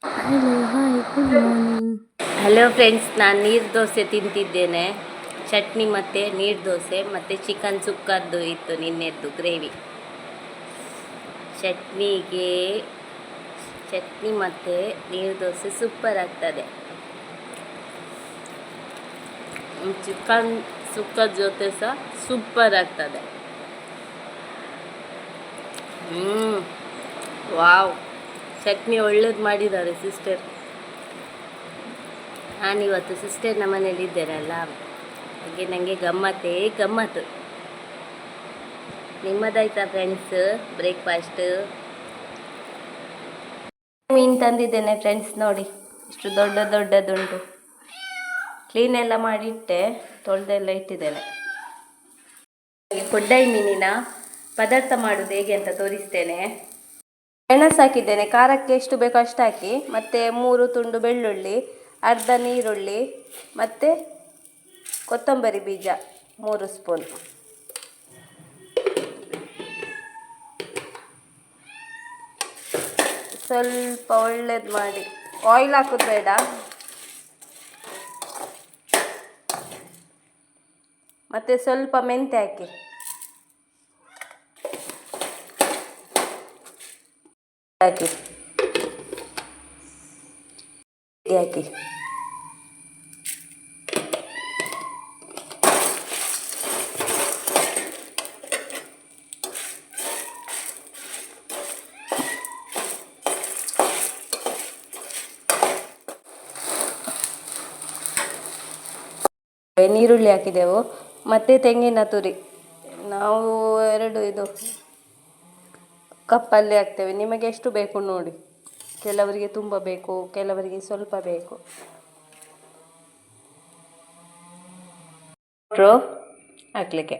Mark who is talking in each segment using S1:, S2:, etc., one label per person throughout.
S1: Hello hi good morning. Hello friends, ನಾನು ನೀರು ದೋಸೆ ತಿಂತಿದ್ದೇನೆ. ಚಟ್ನಿ ಮತ್ತು ನೀರು ದೋಸೆ ಮತ್ತು ಚಿಕನ್ ಸುಕ್ಕದ್ದು ಇತ್ತು ನಿನ್ನೆದ್ದು ಗ್ರೇವಿ. ಚಟ್ನಿ ಮತ್ತು ನೀರು ದೋಸೆ ಸೂಪರ್ ಆಗ್ತದೆ. ಚಿಕನ್ ಸುಕ್ಕದ ಜೊತೆ ಸಹ ಸೂಪರ್ ಆಗ್ತದೆ. ವಾವ್, ಚಟ್ನಿ ಒಳ್ಳೇದು ಮಾಡಿದ್ದಾರೆ ಸಿಸ್ಟರ್. ನಾನಿವತ್ತು ಸಿಸ್ಟರ್ನ ಮನೇಲಿ ಇದ್ದೇನಲ್ಲ, ಹಾಗೆ ನನಗೆ ಗಮ್ಮತ್ತು. ನಿಮ್ಮದಾಯ್ತಾ ಫ್ರೆಂಡ್ಸ್ ಬ್ರೇಕ್ಫಾಸ್ಟ್? ಮೀನು ತಂದಿದ್ದೇನೆ ಫ್ರೆಂಡ್ಸ್, ನೋಡಿ ಇಷ್ಟು ದೊಡ್ಡದುಂಟು. ಕ್ಲೀನ್ ಎಲ್ಲ ಮಾಡಿಟ್ಟೆ, ತೊಳೆದೆಲ್ಲ ಇಟ್ಟಿದ್ದೇನೆ. ಕೊಡ್ಡೈ ಮೀನಿನ ಪದಾರ್ಥ ಮಾಡೋದು ಹೇಗೆ ಅಂತ ತೋರಿಸ್ತೇನೆ. ಮೆಣಸು ಹಾಕಿದ್ದೇನೆ, ಖಾರಕ್ಕೆ ಎಷ್ಟು ಬೇಕೋ ಅಷ್ಟು ಹಾಕಿ. ಮತ್ತು 3 ತುಂಡು ಬೆಳ್ಳುಳ್ಳಿ, ಅರ್ಧ ನೀರುಳ್ಳಿ, ಮತ್ತು ಕೊತ್ತಂಬರಿ ಬೀಜ 3 ಸ್ಪೂನ್. ಸ್ವಲ್ಪ ಒಳ್ಳೇದು ಮಾಡಿ, ಆಯಿಲ್ ಹಾಕೋದು ಬೇಡ. ಮತ್ತು ಸ್ವಲ್ಪ ಮೆಂತ್ಯ ಹಾಕಿ. ನೀರುಳ್ಳಿ ಹಾಕಿದೆವು, ಮತ್ತು ತೆಂಗಿನ ತುರಿ ನಾವು 2 ಇದು ಕಪ್ಪಲ್ಲಿ ಹಾಕ್ತೇವೆ. ನಿಮಗೆ ಎಷ್ಟು ಬೇಕು ನೋಡಿ, ಕೆಲವರಿಗೆ ತುಂಬ ಬೇಕು, ಕೆಲವರಿಗೆ ಸ್ವಲ್ಪ ಬೇಕು. ಹಾಕ್ಲಿಕ್ಕೆ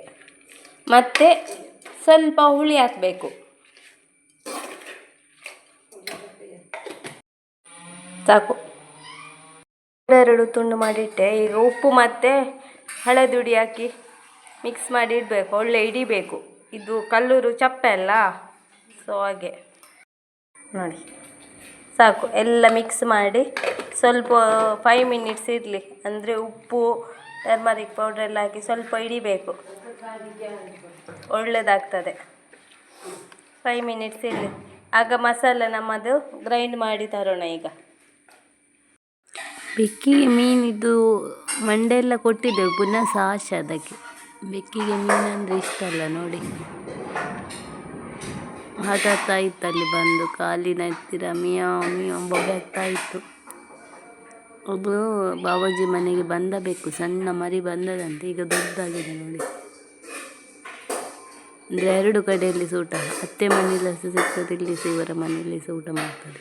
S1: ಮತ್ತು ಸ್ವಲ್ಪ ಹುಳಿ ಹಾಕಬೇಕು, ಸಾಕು. 2 ತುಂಡು ಮಾಡಿಟ್ಟೆ. ಈಗ ಉಪ್ಪು ಮತ್ತು ಹಳದಿ ಹುಡಿ ಹಾಕಿ ಮಿಕ್ಸ್ ಮಾಡಿ ಇಡಬೇಕು, ಒಳ್ಳೆ ಹಿಡಿಬೇಕು. ಇದು ಕಲ್ಲೂರು ಚಪ್ಪೆ ಅಲ್ಲ, ಸೊ ಹಾಗೆ ನೋಡಿ ಸಾಕು. ಎಲ್ಲ ಮಿಕ್ಸ್ ಮಾಡಿ ಸ್ವಲ್ಪ 5 ಮಿನಿಟ್ಸ್ ಇರಲಿ. ಅಂದರೆ ಉಪ್ಪು, ಟರ್ಮರಿಕ್ ಪೌಡ್ರ್ ಎಲ್ಲ ಹಾಕಿ ಸ್ವಲ್ಪ ಹಿಡಿಬೇಕು, ಒಳ್ಳೆಯದಾಗ್ತದೆ. 5 ಮಿನಿಟ್ಸ್ ಇರಲಿ, ಆಗ ಮಸಾಲೆ ನಮ್ಮದು ಗ್ರೈಂಡ್ ಮಾಡಿ ತರೋಣ. ಈಗ ಬೆಕ್ಕಿಗೆ ಮೀನಿದ್ದು ಮಂಡೆಲ್ಲ ಕೊಟ್ಟಿದ್ದೆವು, ಪುನಃ ಸಾಶ ಅದಕ್ಕೆ. ಬೆಕ್ಕಿಗೆ ಮೀನಂದರೆ ಇಷ್ಟ ಅಲ್ಲ ನೋಡಿ. ಹಠಾತ್ ಆಯ್ತು, ಅಲ್ಲಿ ಬಂದು ಕಾಲಿನ ಹತ್ತಿರ ಮಿಯಾವ್ ಬೊಗಳ್ತಾ ಇತ್ತು. ಅದು ಬಾವಾಜಿ ಮನೆಗೆ ಬಂದ ಬೆಕ್ಕು, ಸಣ್ಣ ಮರಿ ಬಂದದಂತೆ, ಈಗ ದೊಡ್ಡದಾಗಿದೆ ನೋಡಿ. ಅಂದರೆ 2 ಕಡೆಯಲ್ಲಿ ಊಟ, ಅತ್ತೆ ಮನೆಯಲ್ಲಿ ಸಹ ಸಿಗ್ತದೆ, ಇಲ್ಲಿ ಸಹ ಇವರ ಮನೆಯಲ್ಲಿ ಸಹ ಊಟ ಮಾಡ್ತದೆ.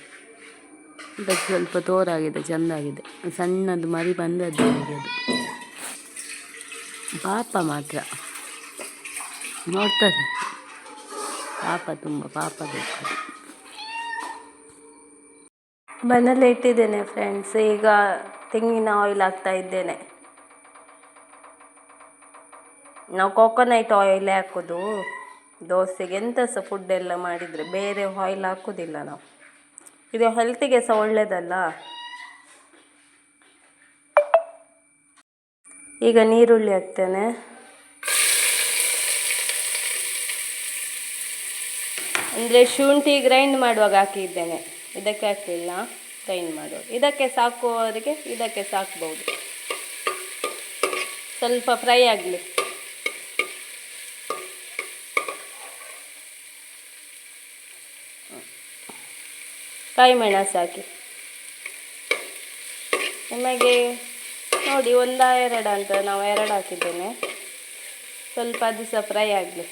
S1: ಅದಕ್ಕೆ ಸ್ವಲ್ಪ ತೋರಾಗಿದೆ, ಚೆಂದಾಗಿದೆ. ಸಣ್ಣದು ಮರಿ ಬಂದದ್ದು ನನಗೆ. ಅದು ಪಾಪ ಮಾತ್ರ ನೋಡ್ತದೆ, ತುಂಬ ಪಾಪ ಬೇಕು. ಮನೆಯಲ್ಲೇ ಇಟ್ಟಿದ್ದೇನೆ ಫ್ರೆಂಡ್ಸ್. ಈಗ ತೆಂಗಿನ ಆಯಿಲ್ ಹಾಕ್ತಾ ಇದ್ದೇನೆ. ನಾವು ಕೋಕೋನಟ್ ಆಯಿಲೇ ಹಾಕೋದು ದೋಸೆಗೆ. ಎಂಥ ಸಹ ಫುಡ್ ಎಲ್ಲ ಮಾಡಿದರೆ ಬೇರೆ ಆಯಿಲ್ ಹಾಕೋದಿಲ್ಲ ನಾವು. ಇದು ಹೆಲ್ತಿಗೆ ಸಹ ಒಳ್ಳೆಯದಲ್ಲ. ಈಗ ನೀರುಳ್ಳಿ ಹಾಕ್ತೇನೆ. ಅಂದರೆ ಶುಂಠಿ ಗ್ರೈಂಡ್ ಮಾಡುವಾಗ ಹಾಕಿದ್ದೇನೆ, ಇದಕ್ಕೆ ಹಾಕಲಿಲ್ಲ. ಗ್ರೈಂಡ್ ಮಾಡುವ ಇದಕ್ಕೆ ಸಾಕುವವರಿಗೆ ಇದಕ್ಕೆ ಸಾಕ್ಬೋದು. ಸ್ವಲ್ಪ ಫ್ರೈ ಆಗಲಿ. ಕಾಯಿ ಮೆಣಸು ಹಾಕಿ, ನಿಮಗೆ ನೋಡಿ 1-2 ಅಂತ ನಾವು 2 ಹಾಕಿದ್ದೇನೆ. ಸ್ವಲ್ಪ ಅದು ಸಹ ಫ್ರೈ ಆಗಲಿ.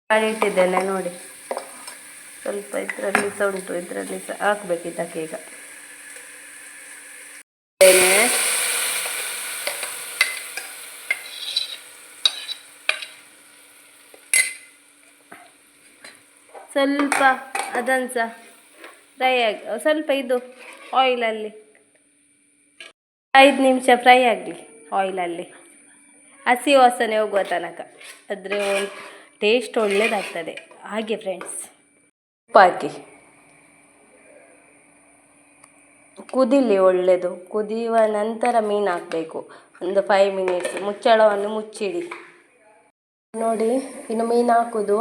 S1: ಮಾಡಿಟ್ಟಿದ್ದೇನೆ ನೋಡಿ, ಸ್ವಲ್ಪ ಇದರಲ್ಲಿ ಸಹ ಉಂಟು, ಇದರಲ್ಲಿ ಸಹ ಹಾಕ್ಬೇಕು ಇದಕ್ಕೆ. ಈಗ ಸ್ವಲ್ಪ ಅದನ್ನು ಸಹ ಫ್ರೈ ಆಗಿ, ಸ್ವಲ್ಪ ಇದು ಆಯಿಲಲ್ಲಿ 5 ನಿಮಿಷ ಫ್ರೈ ಆಗಲಿ ಆಯಿಲಲ್ಲಿ, ಹಸಿ ವಾಸನೆ ಹೋಗುವ ತನಕ. ಆದರೆ ಟೇಸ್ಟ್ ಒಳ್ಳೆಯದಾಗ್ತದೆ ಹಾಗೆ ಫ್ರೆಂಡ್ಸ್. ಉಪ್ಪು ಹಾಕಿ, ಕುದಿಲಿ ಒಳ್ಳೆಯದು. ಕುದಿಯುವ ನಂತರ ಮೀನು ಹಾಕಬೇಕು. ಒಂದು 5 ಮಿನಿಟ್ಸ್ ಮುಚ್ಚಳವನ್ನು ಮುಚ್ಚಿಡಿ. ನೋಡಿ, ಇನ್ನು ಮೀನು ಹಾಕೋದು.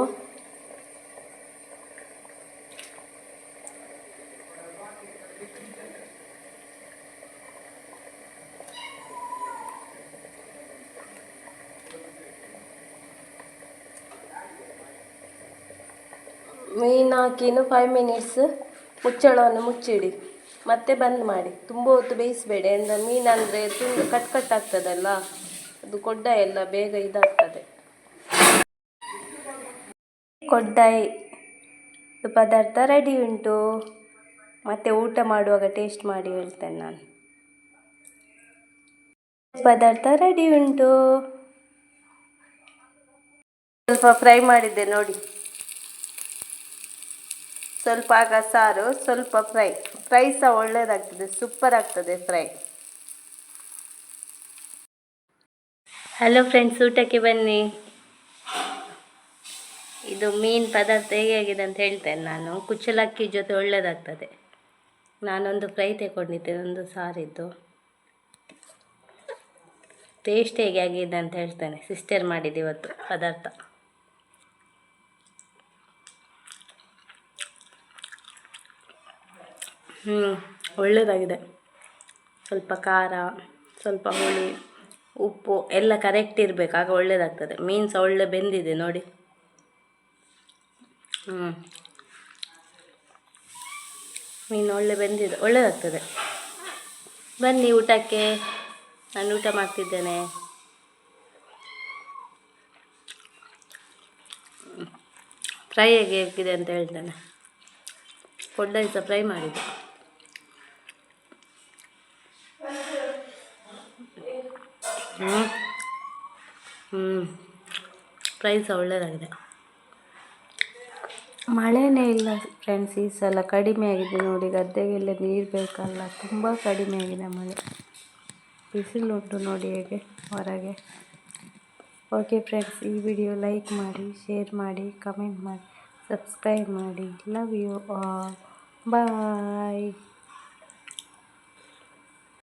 S1: ಮೀನು ಹಾಕಿ ಇನ್ನು 5 ಮಿನಿಟ್ಸ್ ಮುಚ್ಚಳವನ್ನು ಮುಚ್ಚಿಡಿ. ಮತ್ತೆ ಬಂದ್ ಮಾಡಿ. ತುಂಬ ಹೊತ್ತು ಬೇಯಿಸಬೇಡಿ, ಅಂದರೆ ಮೀನಂದರೆ ತುಂಡು ಕಟ್ ಆಗ್ತದಲ್ಲ, ಅದು ಕೊಡ್ಡಾಯಿ ಎಲ್ಲ ಬೇಗ ಇದಾಗ್ತದೆ. ಕೊಡ್ಡಾಯಿ ಪದಾರ್ಥ ರೆಡಿ ಉಂಟು. ಮತ್ತೆ ಊಟ ಮಾಡುವಾಗ ಟೇಸ್ಟ್ ಮಾಡಿ ಹೇಳ್ತೇನೆ ನಾನು. ಪದಾರ್ಥ ರೆಡಿ ಉಂಟು. ಸ್ವಲ್ಪ ಫ್ರೈ ಮಾಡಿದ್ದೆ ನೋಡಿ. ಸ್ವಲ್ಪ ಆಗ ಸಾರು, ಸ್ವಲ್ಪ ಫ್ರೈ ಸಹ ಒಳ್ಳೆಯದಾಗ್ತದೆ, ಸೂಪರ್ ಆಗ್ತದೆ ಫ್ರೈ. ಹಲೋ ಫ್ರೆಂಡ್ಸ್, ಊಟಕ್ಕೆ ಬನ್ನಿ. ಇದು ಮೀನು ಪದಾರ್ಥ ಹೇಗಾಗಿದೆ ಅಂತ ಹೇಳ್ತೇನೆ ನಾನು. ಕುಚ್ಚಲಕ್ಕಿ ಜೊತೆ ಒಳ್ಳೆಯದಾಗ್ತದೆ. ನಾನೊಂದು ಫ್ರೈ ತಗೊಂಡಿದ್ದೆ, ಒಂದು ಸಾರಿದ್ದು. ಟೇಸ್ಟ್ ಹೇಗೆ ಆಗಿದೆ ಅಂತ ಹೇಳ್ತೇನೆ. ಸಿಸ್ಟರ್ ಮಾಡಿದ್ದು ಇವತ್ತು ಪದಾರ್ಥ. ಒಳ್ಳೆಯದಾಗಿದೆ. ಸ್ವಲ್ಪ ಖಾರ, ಸ್ವಲ್ಪ ಹುಳಿ, ಉಪ್ಪು ಎಲ್ಲ ಕರೆಕ್ಟ್ ಇರಬೇಕು, ಆಗ ಒಳ್ಳೆಯದಾಗ್ತದೆ. ಮೀನು ಸಹ ಒಳ್ಳೆ ಬೆಂದಿದೆ ನೋಡಿ. ಮೀನು ಒಳ್ಳೆ ಬೆಂದಿದೆ, ಒಳ್ಳೆಯದಾಗ್ತದೆ. ಬನ್ನಿ ಊಟಕ್ಕೆ, ನಾನು ಊಟ ಮಾಡ್ತಿದ್ದೇನೆ. ಫ್ರೈ ಹೇಗೆ ಹೇಗಿದೆ ಅಂತ ಹೇಳ್ತೇನೆ. ಕೊಡ್ಡಾಯಿ ಸಹ ಫ್ರೈ ಮಾಡಿದ್ದು. ಫ್ರೈ ಸಹ ಒಳ್ಳೆಯದಾಗಿದೆ. ಮಳೆನೇ ಇಲ್ಲ ಫ್ರೆಂಡ್ಸ್, ಈ ಸಲ ಕಡಿಮೆ ಆಗಿದೆ ನೋಡಿ. ಗದ್ದೆಗೆಲ್ಲ ನೀರು ಬೇಕಲ್ಲ, ತುಂಬ ಕಡಿಮೆ ಆಗಿದೆ ಮಳೆ. ಬಿಸಿಲುಂಟು ನೋಡಿ ಹೇಗೆ ಹೊರಗೆ. ಓಕೆ ಫ್ರೆಂಡ್ಸ್, ಈ ವಿಡಿಯೋ ಲೈಕ್ ಮಾಡಿ, ಶೇರ್ ಮಾಡಿ, ಕಮೆಂಟ್ ಮಾಡಿ, ಸಬ್ಸ್ಕ್ರೈಬ್ ಮಾಡಿ. Love you all. ಬಾಯ್.